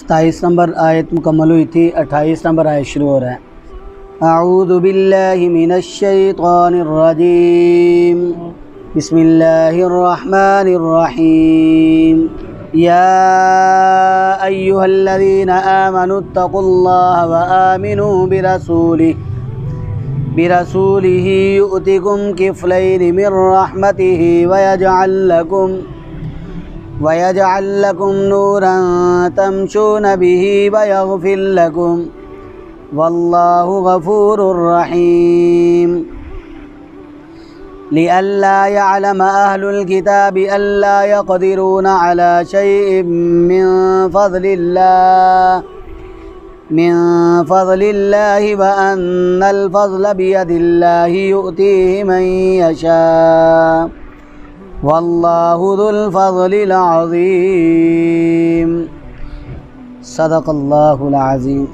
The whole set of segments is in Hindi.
27 नंबर आयत मुकम्मल हुई थी, 28 नंबर आयत शुरू हो रहा है। अऊज़ु बिल्लाहि मिनश शैतानिर रजीम, बिस्मिल्लाहिर रहमानिर रहीम। या अय्युहल्लज़ीना आमनुत्तक़ुल्लाह व आमिनू बिरसूलिही युअतिकुम किफ़लैनि मिर रहमतिही वयजअल लकुम नूरन तमशून बिही वयग़फिर लकुम वल्लाहु गफूरुर रहीम। लिअल्ला यअलम अहलुल किताबि अल्ला यक़दिरून अला शैइन मिन फ़ज़लिल्लाहि व अन्नल फ़ज़्ल बियदिल्लाहि युअतीहि मन यशा वल्लाहु ज़ुल फ़ज़्लिल अज़ीम। सदक़ल्लाहुल अज़ीम।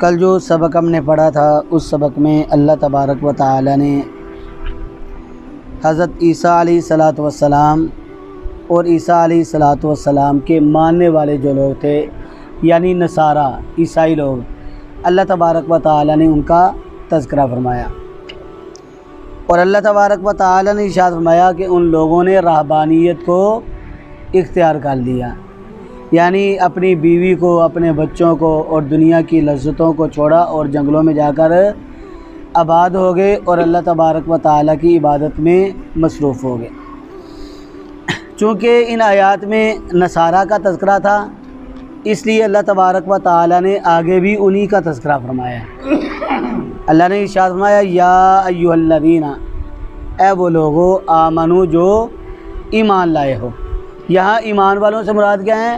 कल जो सबक हमने पढ़ा था उस सबक में अल्लाह तबारक व तआला ने हज़रत ईसा अलैहिस्सलातु वस्सलाम और ईसा अलैहिस्सलातु वस्सलाम के मानने वाले जो लोग थे यानी नसारा ईसाई लोग, अल्लाह तबारक व तआला ने उनका तज़किरा फरमाया और अल्लाह तबारक व तआला ने इरशाद फरमाया कि उन लोगों ने रहबानियत को इख्तियार कर लिया, यानी अपनी बीवी को, अपने बच्चों को और दुनिया की लज्जतों को छोड़ा और जंगलों में जाकर आबाद हो गए और अल्लाह तबारक व तआला की इबादत में मसरूफ़ हो गए। चूँकि इन आयात में नसारा का तज़किरा था, इसलिए अल्लाह तबारक व तआला ने आगे भी उन्हीं का तज़किरा फरमाया। अल्लाह ने इरशाद फरमाया, या अय्युहल्लज़ीना, ए वो लोगो, आमनु जो ईमान लाए हो। यहाँ ईमान वालों से मुराद क्या है?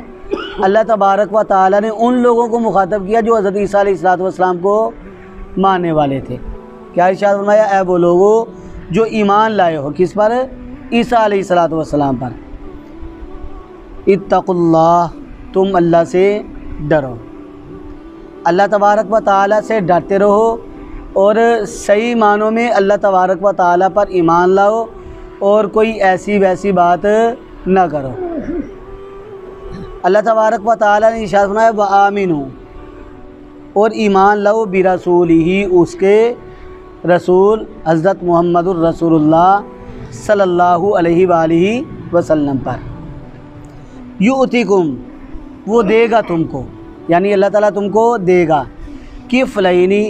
अल्लाह तबारक व तआला ने उन लोगों को मुखातब किया जो हज़रत ईसा अलैहिस्सलातु वस्सलाम को मानने वाले थे। क्या इरशाद फरमाया? ए वो लोगो जो ईमान लाए हो, किस पर? ईसा अलैहिस्सलातु वस्सलाम पर। इत्तक़ुल्लाह, तुम अल्लाह से डरो, अल्लाह तबारक व तआला से डरते रहो और सही मानों में अल्लाह तबारक व तआला पर ईमान लाओ और कोई ऐसी वैसी बात ना करो। अल्लाह तबारक व तआला ने इरशाद फरमाया, व आमिनू, और ईमान लाओ बिरसूलिही, उसके रसूल हज़रत मुहम्मदुर रसूलुल्लाह सल्लल्लाहु अलैहि वालिहि वसल्लम पर। युअतिकुम, वो देगा तुमको, यानी अल्लाह ताला तुमको देगा, किफ़लैनी,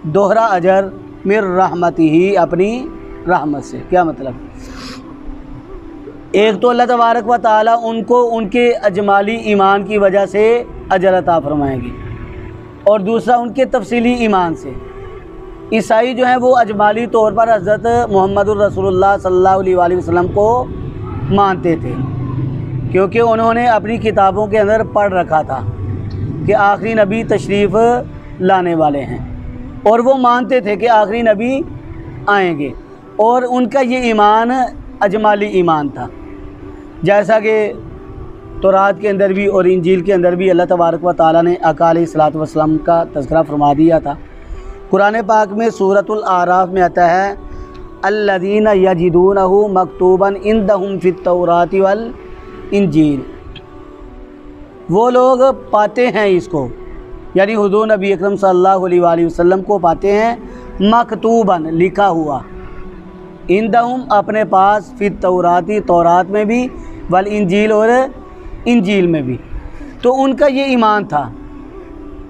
दोहरा अजर, मिर रहमतिही, अपनी रहमत से। क्या मतलब? एक तो अल्लाह तबारक व तआला उनको उनके अजमाली ईमान की वजह से अजर अता फरमाएंगे और दूसरा उनके तफसीली ईमान से। ईसाई जो हैं वो अजमाली तौर पर हज़रत मुहम्मदुर रसूलुल्लाह सल्लल्लाहु अलैहि वसल्लम को मानते थे, क्योंकि उन्होंने अपनी किताबों के अंदर पढ़ रखा था कि आखिरी नबी तशरीफ़ लाने वाले हैं और वो मानते थे कि आखिरी नबी आएंगे और उनका ये ईमान अजमाली ईमान था। जैसा कि तौरात के अंदर भी और इंजील के अंदर भी अल्लाह तबारक व तआला ने आका अलैहिस्सलातु वस्सलाम का तज़किरा फरमा दिया था। कुरान पाक में सूरतुल आराफ में आता है, अल्लज़ीना यजिदूनहु मकतूबन इंदहुम फित तौराति वल इंजील, वो लोग पाते हैं इसको, यानी हुज़ूर नबी अकरम सल्लल्लाहु अलैहि वसल्लम को पाते हैं मकतूबन, लिखा हुआ, इंदहुम, अपने पास, फित तौराती, तौरात में भी, वल इंजील, और इंजील में भी। तो उनका ये ईमान था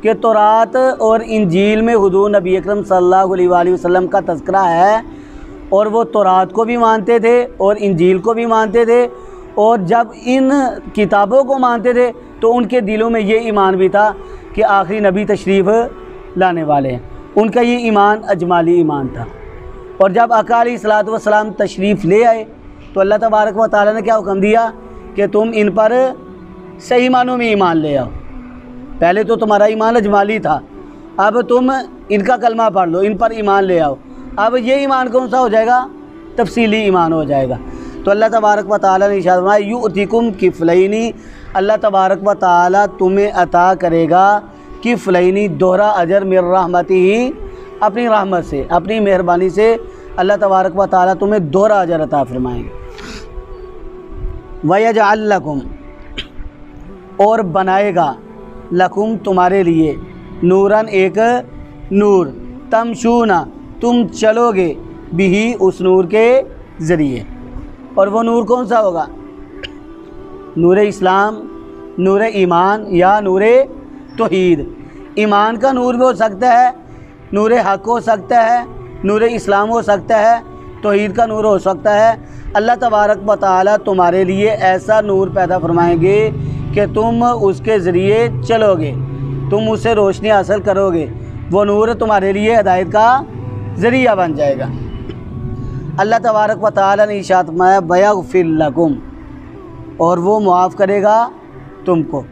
कि तौरात और इंजील में हुज़ूर नबी अकरम सल्लल्लाहु अलैहि वसल्लम का तज़किरा है और वो तौरात को भी मानते थे और इंजील को भी मानते थे। और जब इन किताबों को मानते थे तो उनके दिलों में ये ईमान भी था कि आखिरी नबी तशरीफ़ लाने वाले हैं। उनका ये ईमान अजमाली ईमान था। और जब आका अलैहिस्सलातु वस्सलाम तशरीफ़ ले आए तो अल्लाह तबारक व तआला ने क्या हुक्म दिया कि तुम इन पर सही मानों में ईमान ले आओ। पहले तो तुम्हारा ईमान अजमाली था, अब तुम इनका कलमा पढ़ लो, इन पर ईमान ले आओ। अब ये ईमान कौन सा हो जाएगा? तफसीली ईमान हो जाएगा। तो अल्लाह तबारक व तआला ने इरशाद फरमाया, युअतिकुम किफ़लैनी, अल्लाह तबारक व तआला तुम्हें अता करेगा किफ़लैनी, दोहरा अजर, मिर रहमतिही, अपनी रहमत से, अपनी मेहरबानी से अल्लाह तबारक व तआला तुम्हें दोहरा अजर अता फरमाएंगे। वयजअल लकुम, और बनाएगा लकुम तुम्हारे लिए नूरन एक नूर तमशूना तुम चलोगे बिही उस नूर के ज़रिए। और वो नूर कौन सा होगा? नूर इस्लाम, नूर ईमान या नूर तौहीद। ईमान का नूर भी हो सकता है, नूर हक़ हो सकता है, नूर इस्लाम हो सकता है, तौहीद का नूर हो सकता है। अल्लाह तबारक व तआला तुम्हारे लिए ऐसा नूर पैदा फरमाएंगे कि तुम उसके ज़रिए चलोगे, तुम उससे रोशनी हासिल करोगे, वो नूर तुम्हारे लिए हिदायत का ज़रिया बन जाएगा। अल्लाह तबारक व तआला ने इरशाद फरमाया वयग़फ़िर लकुम, और वो मुआफ़ करेगा तुमको।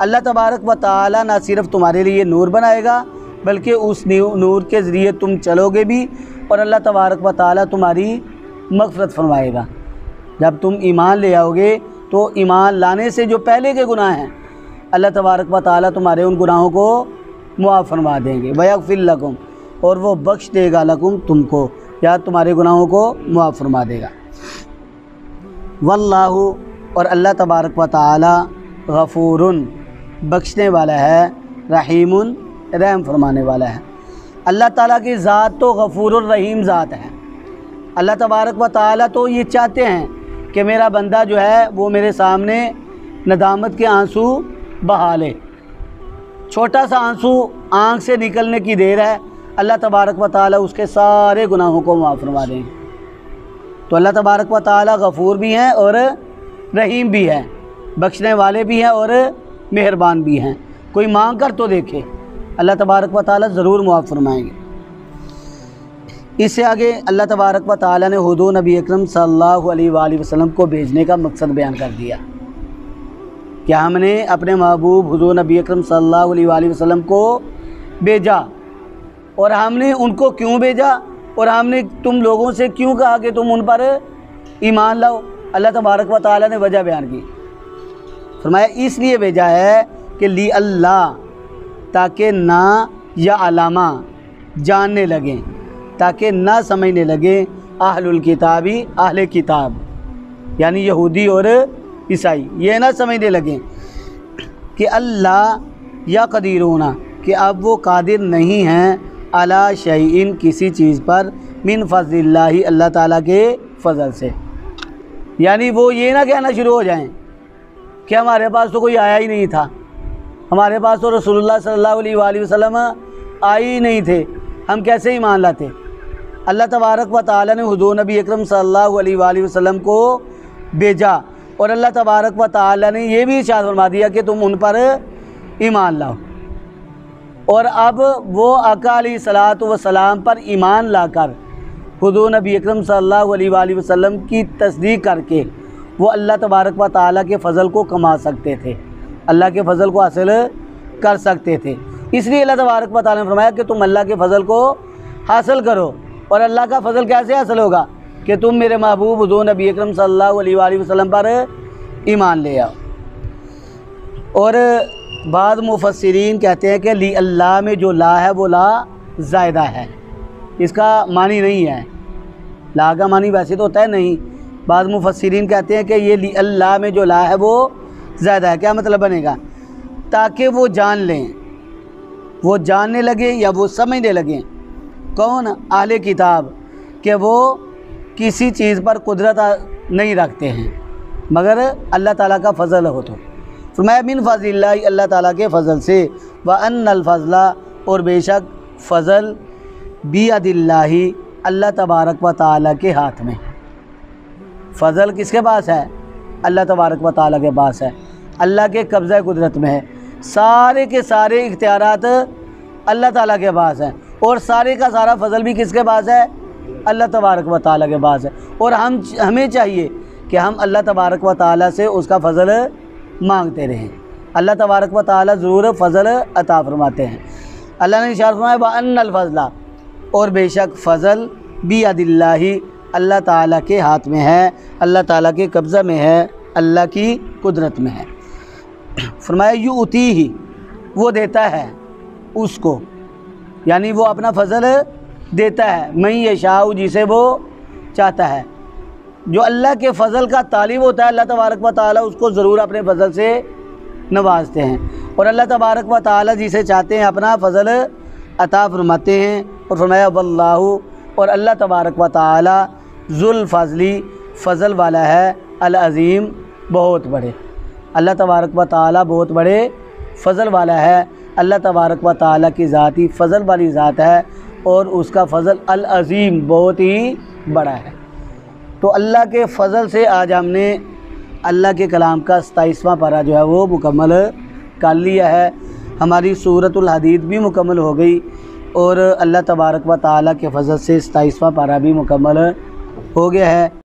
अल्लाह तबारक व तआला ना सिर्फ तुम्हारे लिए नूर बनाएगा बल्कि उस नूर के ज़रिए तुम चलोगे भी, और अल्लाह तबारक व तआला तुम्हारी मग़फ़िरत फरमाएगा। जब तुम ईमान ले आओगे तो ईमान लाने से जो पहले के गुनाह हैं अल्लाह तबारक व तआला तुम्हारे उन गुनाहों को मुआफ़ फरमा देंगे। वयग़फ़िर लकुम, और वो बख्श देगा लकुम तुमको, या तुम्हारे गुनाहों को मुआफ़ फरमा देगा। वल्लाहु, और अल्लाह तबारक व तआला गफ़ूरुन बख्शने वाला है, रहीमुन रहम फरमाने वाला है। अल्लाह ताला की ज़ात तो गफ़ूरुर रहीम ज़ात है। अल्लाह तबारक व तआला तो ये चाहते हैं कि मेरा बंदा जो है वो मेरे सामने नदामत के आंसू बहा ले। छोटा सा आंसू आँख से निकलने की देर है, अल्लाह तबारक व तआला उसके सारे गुनाहों को माफ़ फरमा देंगे। तो अल्लाह तबारक व तआला गफ़ूर भी हैं और रहीम भी है, बख्शने वाले भी हैं और मेहरबान भी हैं। कोई मांग कर तो देखे, अल्लाह तबारक व तआला ज़रूर मुआफ़ फरमाएंगे। इससे आगे अल्लाह तबारक व तआला ने हुज़ूर नबी अकरम सल्लल्लाहु अलैहि वसल्लम को भेजने का मकसद बयान कर दिया कि हमने अपने महबूब हुज़ूर नबी अकरम सल्लल्लाहु अलैहि वसल्लम को भेजा, और हमने उनको क्यों भेजा, और हमने तुम लोगों से क्यों कहा कि तुम उन पर ईमान लाओ। अल्लाह तबारक व तआला ने वजह बयान की, फरमाया इसलिए भेजा है कि ली अल्लाह, ताकि ना या अलामा जानने लगें, ताकि ना समझने लगे अहलुल किताबी, अहले किताब यानी यहूदी और ईसाई, ये ना समझने लगें कि अल्लाह या कदीरूना, कि अब वो कादिर नहीं हैं अला शैइन किसी चीज़ पर, मिन फ़ज़लिल्लाहि अल्लाह ताला के फ़ज़ल से। यानी वो ये ना कहना शुरू हो जाएं कि हमारे पास तो कोई आया ही नहीं था, हमारे पास तो रसूलुल्लाह सल्लल्लाहु अलैहि वसल्लम आए ही नहीं थे, हम कैसे ईमान लाते। अल्लाह तबारक व तआला ने हुज़ूर नबी अकरम सल्लल्लाहु अलैहि वसल्लम को भेजा, और अल्लाह तबारक व तआला ने यह भी इरशाद फरमा दिया कि तुम उन पर ईमान लाओ। और अब वो आका अलैहिस्सलातु वस्सलाम पर ईमान लाकर हुज़ूर नबी अकरम सल्लल्लाहु अलैहि वसल्लम की तस्दीक करके वो अल्लाह तबारक व तआला के फ़ज़ल को कमा सकते थे, अल्लाह के फ़ज़ल को हासिल कर सकते थे। इसलिए अल्लाह तबारक व तआला ने फरमाया कि तुम अल्लाह के फ़ज़ल को हासिल करो। और अल्लाह का फ़ज़ल कैसे हासिल होगा कि तुम मेरे महबूब हुज़ूर नबी अकरम सल्लल्लाहु अलैहि वसल्लम पर ईमान ले आओ। और बाद मुफस्सिरीन कहते हैं कि ली अल्लाह में जो ला है वो ला ज़ायदा है, इसका मानी नहीं है। ला का मानी वैसे तो होता है नहीं, बाद मुफस्सिरीन कहते हैं कि ये ली अल्लाह में जो ला है वो ज़्यादा है। क्या मतलब बनेगा? ताकि वो जान लें, वो जानने लगे या वो समझने लगें, कौन? अहले किताब, कि वो किसी चीज़ पर कुदरत नहीं रखते हैं मगर अल्लाह ताला का फ़ज़ल हो। तो फरमाया मिन फ़ज़लिल्लाहि, अल्लाह ताला के फ़ज़ल से, व अन्नल फ़ज़ला, और बेशक फ़ज़ल बियदिल्लाहि, अल्लाह तबारक व तआला के हाथ में। फ़ज़ल किसके पास है? अल्लाह तबारक व तआला के पास है, अल्लाह के कब्ज़ा कुदरत में है। सारे के सारे इख्तियारात अल्लाह ताला के पास हैं, और सारे का सारा फ़ज़ल भी किसके पास है? अल्लाह तबारक व तआला के पास है। और हमें चाहिए कि हम अल्लाह तबारक व तआला से उसका फ़ज़ल मांगते रहें। अल्लाह तबारक व तआला ज़रूर फ़ज़ल अता फरमाते हैं। अल्लाह ने इरशाद फरमाया व अन्नल फ़ज़ला, और बेशक फ़ज़ल बियदिल्लाहि, अल्लाह ताला के हाथ में है, अल्लाह ताला के कब्ज़ा में है, अल्लाह की कुदरत में है। फरमाया युतीही, वो देता है उसको, यानी वो अपना फ़ज़ल देता है, मैं यशाउ, जिसे वो चाहता है। जो अल्लाह के फ़ज़ल का तालिब होता है अल्लाह तबारक व तआला उसको ज़रूर अपने फ़ज़ल से नवाजते हैं। और अल्लाह तबारक व तआला जिसे चाहते हैं अपना फ़ज़ल अता फरमाते हैं। और फरमाया वल्लाहु, और अल्लाह तबारक व तआला ज़ुल फ़ज़ली, फ़ज़ल वाला है, अल अज़ीम, बहुत बड़े। अल्लाह तबारक व तआला बहुत बड़े फ़ज़ल वाला है। अल्लाह तबारक व तआला की ज़ात ही फ़ज़ल वाली ज़ात है और उसका फ़ज़ल अल अज़ीम, बहुत ही बड़ा है। तो अल्लाह के फ़ज़ल से आज हमने अल्लाह के कलाम का 27वां पारा जो है वो मुकम्मल कर लिया है। हमारी सूरतुल हदीद भी मुकम्मल हो गई और अल्लाह तबारक व तआला के फ़ज़ल से 27वां पारा भी मुकम्मल हो गया है।